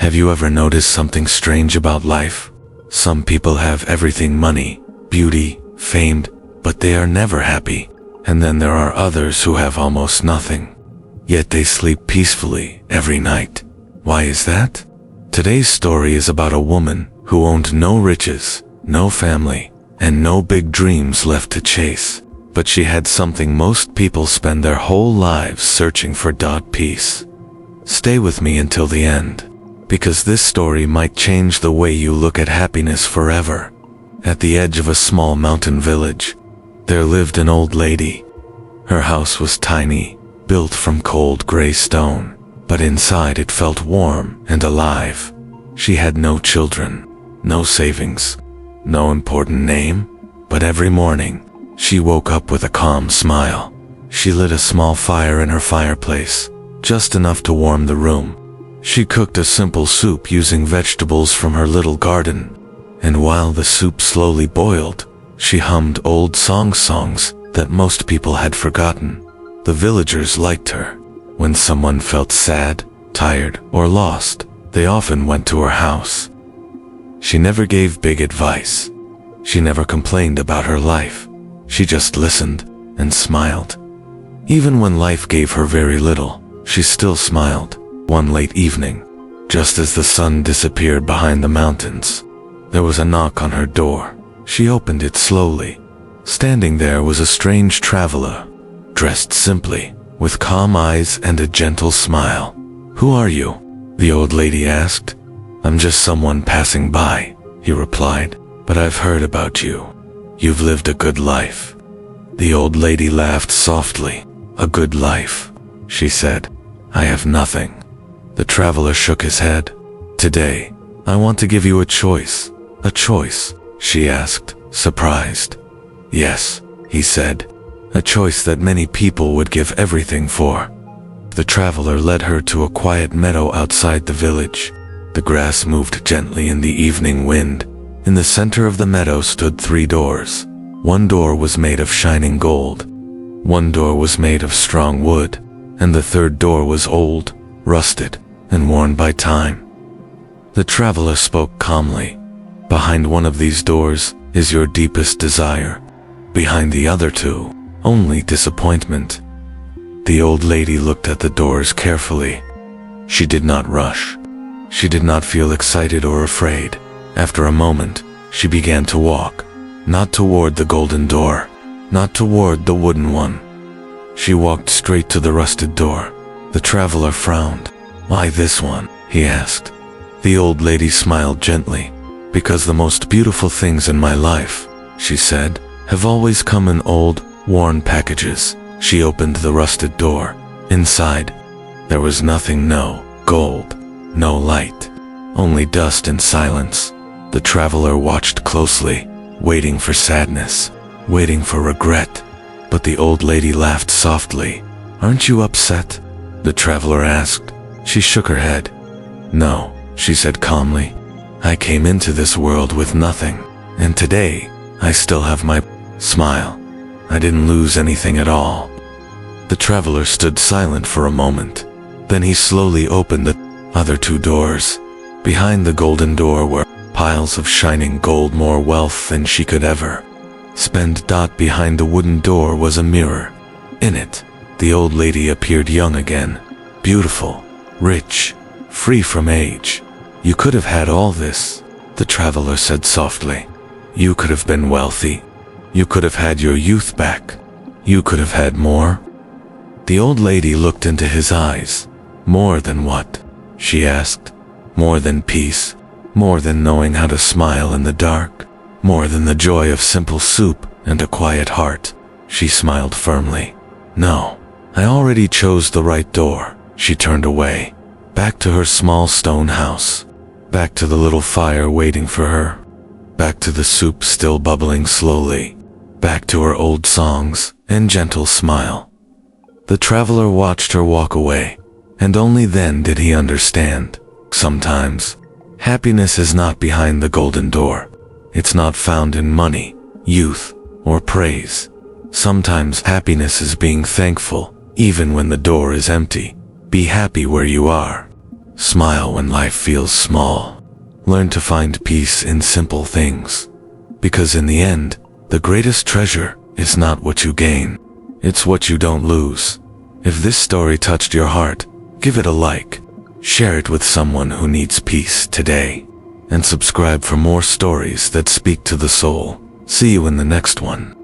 Have you ever noticed something strange about life? Some people have everything: money, beauty, fame, but they are never happy. And then there are others who have almost nothing, yet they sleep peacefully every night. Why is that? Today's story is about a woman who owned no riches, no family, and no big dreams left to chase. But she had something most people spend their whole lives searching for: peace. Stay with me until the end, because this story might change the way you look at happiness forever. At the edge of a small mountain village, there lived an old lady. Her house was tiny, built from cold gray stone, but inside it felt warm and alive. She had no children, no savings, no important name, but every morning, she woke up with a calm smile. She lit a small fire in her fireplace, just enough to warm the room. She cooked a simple soup using vegetables from her little garden, and while the soup slowly boiled, she hummed old songs that most people had forgotten. The villagers liked her. When someone felt sad, tired, or lost, they often went to her house. She never gave big advice. She never complained about her life. She just listened and smiled. Even when life gave her very little, she still smiled. One late evening, just as the sun disappeared behind the mountains, there was a knock on her door. She opened it slowly. Standing there was a strange traveler, dressed simply, with calm eyes and a gentle smile. "Who are you?" the old lady asked. "I'm just someone passing by," he replied, "but I've heard about you. You've lived a good life." The old lady laughed softly. "A good life," she said. "I have nothing." The traveler shook his head. "Today, I want to give you a choice." "A choice?" she asked, surprised. "Yes," he said, "a choice that many people would give everything for." The traveler led her to a quiet meadow outside the village. The grass moved gently in the evening wind. In the center of the meadow stood 3 doors. One door was made of shining gold. One door was made of strong wood, and the third door was old, rusted, and worn by time. The traveler spoke calmly. "Behind one of these doors is your deepest desire. Behind the other 2, only disappointment." The old lady looked at the doors carefully. She did not rush. She did not feel excited or afraid. After a moment, she began to walk, not toward the golden door, not toward the wooden one. She walked straight to the rusted door. The traveler frowned. "Why this one?" he asked. The old lady smiled gently. "Because the most beautiful things in my life," she said, "have always come in old, worn packages." She opened the rusted door. Inside, there was nothing: no gold, no light, only dust and silence. The traveler watched closely, waiting for sadness, waiting for regret. But the old lady laughed softly. "Aren't you upset?" the traveler asked. She shook her head. "No," she said calmly. "I came into this world with nothing, and today I still have my smile. I didn't lose anything at all." The traveler stood silent for a moment. Then he slowly opened the other 2 doors. Behind the golden door were piles of shining gold, more wealth than she could ever spend. Behind the wooden door was a mirror. In it, the old lady appeared young again, beautiful, rich, free from age. "You could have had all this," the traveler said softly. "You could have been wealthy. You could have had your youth back. You could have had more." The old lady looked into his eyes. "More than what?" she asked. "More than peace. More than knowing how to smile in the dark. More than the joy of simple soup and a quiet heart." She smiled firmly. "No, I already chose the right door." She turned away, back to her small stone house, back to the little fire waiting for her, back to the soup still bubbling slowly, back to her old songs and gentle smile. The traveler watched her walk away, and only then did he understand. Sometimes, happiness is not behind the golden door. It's not found in money, youth, or praise. Sometimes happiness is being thankful, even when the door is empty. Be happy where you are. Smile when life feels small. Learn to find peace in simple things. Because in the end, the greatest treasure is not what you gain. It's what you don't lose. If this story touched your heart, give it a like. Share it with someone who needs peace today. And subscribe for more stories that speak to the soul. See you in the next one.